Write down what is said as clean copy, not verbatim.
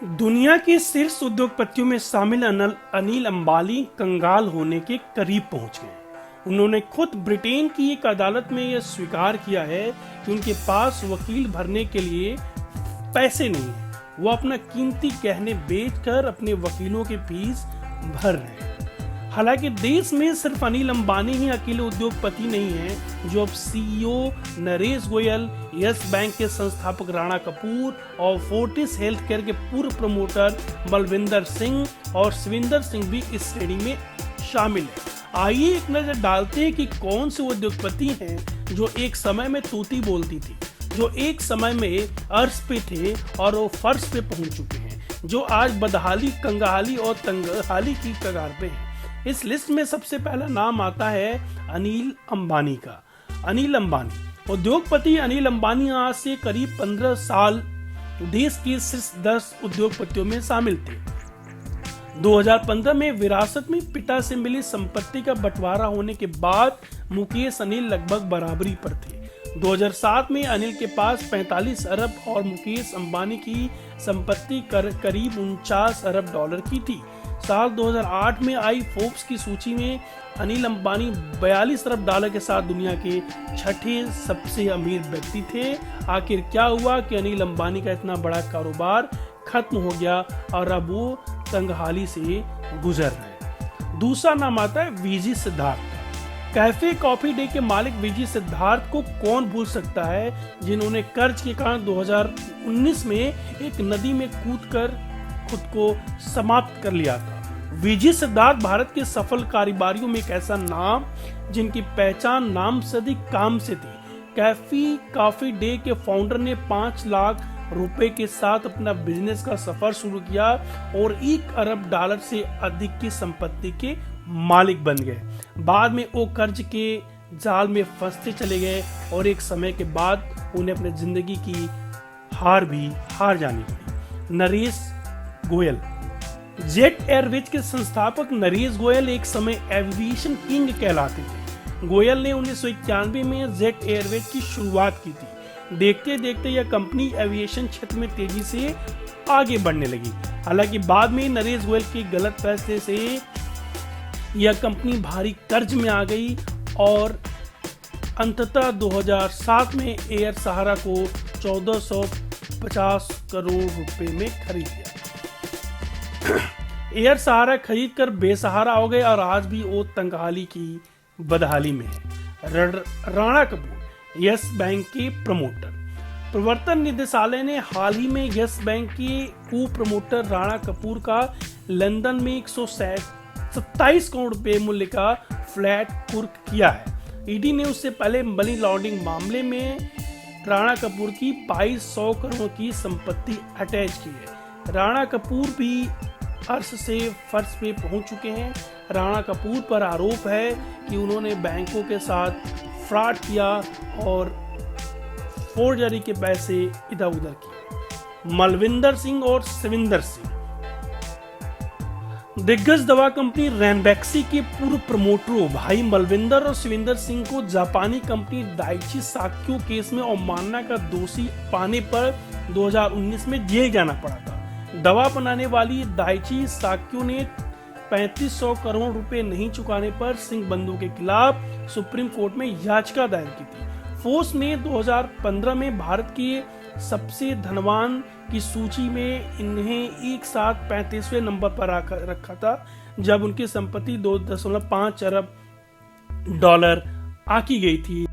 दुनिया के शीर्ष उद्योगपतियों में शामिल अनिल अंबानी कंगाल होने के करीब पहुंच गए। उन्होंने खुद ब्रिटेन की एक अदालत में यह स्वीकार किया है कि उनके पास वकील भरने के लिए पैसे नहीं है। वो अपना कीमती गहने बेचकर अपने वकीलों की फीस भर रहे हैं। हालांकि देश में सिर्फ अनिल अंबानी ही अकेले उद्योगपति नहीं हैं, जो अब CEO Naresh Goyal, yes bank के संस्थापक राणा कपूर और फोर्टिस हेल्थ केयर के पूर्व प्रमोटर बलविंदर सिंह और सविंदर सिंह भी इस श्रेणी में शामिल हैं। आइए एक नजर डालते हैं कि कौन से उद्योगपति हैं जो एक समय में तूती बोलती थी, जो एक समय में अर्श पे थे और वो फर्श पे पहुंच चुके हैं, जो आज बदहाली, कंगाली और तंगहाली की कगार पे हैं। इस लिस्ट में सबसे पहला नाम आता है अनिल अंबानी का। अनिल अंबानी उद्योगपति अनिल अंबानी आज से करीब 15 साल देश के शीर्ष 10 उद्योगपतियों में शामिल थे। 2015 में विरासत में पिता से मिली संपत्ति का बंटवारा होने के बाद मुकेश अनिल लगभग बराबरी पर थे। 2007 में अनिल के पास 45 अरब और मुकेश अंबानी की संपत्ति करीब 49 अरब डॉलर की थी। साल 2008 में आई फोर्ब्स की सूची में अनिल अंबानी 42 अरब डॉलर के साथ दुनिया के छठे सबसे अमीर व्यक्ति थे। आखिर क्या हुआ कि अनिल अंबानी का इतना बड़ा कारोबार खत्म हो गया और अब वो तंगहाली से गुजर रहे। दूसरा नाम आता है V G Siddhartha. Cafe coffee day के मालिक वीजी सिद्धार्थ को कौन भूल सकता है, जिन्होंने कर्ज के कारण 2019 में एक नदी में कूदकर खुद को समाप्त कर लिया था। वीजी सिद्धार्थ भारत के सफल कारोबारियों में एक ऐसा नाम जिनकी पहचान नाम से अधिक काम से थी। कैफे कॉफी डे के फाउंडर ने 5 लाख रुपए के साथ अपना बिजनेस का सफर शुरू किया और 1 अरब डॉलर से अधिक की संपत्ति के मालिक बन गए। बाद में वो कर्ज के जाल में फंसते चले गए और एक समय के बाद उन्हें अपने जिंदगी की हार जानी पड़ी। नरेश गोयल। जेट एयरवेज के संस्थापक नरेश गोयल एक समय एविएशन किंग कहलाते थे। गोयल ने 1991 में जेट एयरवेज की शुरुआत की थी। देखते देखते यह कंपनी एविएशन क्षेत्र में तेजी से आगे बढ़ने लगी। हालांकि बाद में नरेश गोयल के गलत फैसले से यह कंपनी भारी कर्ज में आ गई और अंततः 2007 में एयर सहारा को 1450 करोड़ रुपए में खरीद लिया। एयर सहारा खरीद कर बेसहारा हो गए और आज भी वो तंगहाली की बदहाली में है। राणा कपूर यस बैंक के प्रमोटर। प्रवर्तन निदेशालय ने हाल ही में यस बैंक के को प्रमोटर राणा कपूर का लंदन में 127 करोड़ रुपए मूल्य का फ्लैट कुर्क किया है। ईडी ने उससे पहले मनी लॉन्ड्रिंग मामले में राणा कपूर की 2200 करोड़ की संपत्ति अटैच की है। राणा कपूर भी अर्श से फर्श पे पहुंच चुके हैं। राणा कपूर पर आरोप है कि उन्होंने बैंकों के साथ फ्रॉड किया और फोर्जरी के पैसे इधर उधर किए। मलविंदर सिंह और सविंदर सिंह। दिग्गज दवा कंपनी रैनबैक्सी के पूर्व प्रमोटरों भाई मलविंदर और सविंदर सिंह को जापानी कंपनी दाइची साक्यो केस में अवमानना का दोषी पाने पर 2019 में जेल जाना पड़ा था। दवा बनाने वाली दाइची साक्यो ने 3500 करोड़ रुपए नहीं चुकाने पर सिंह बंधु के खिलाफ सुप्रीम कोर्ट में याचिका दायर की थी। फोर्ब्स ने 2015 में भारत के सबसे धनवान की सूची में इन्हें एक साथ 35वें नंबर पर रखा था, जब उनकी संपत्ति 2.5 अरब डॉलर आकी गई थी।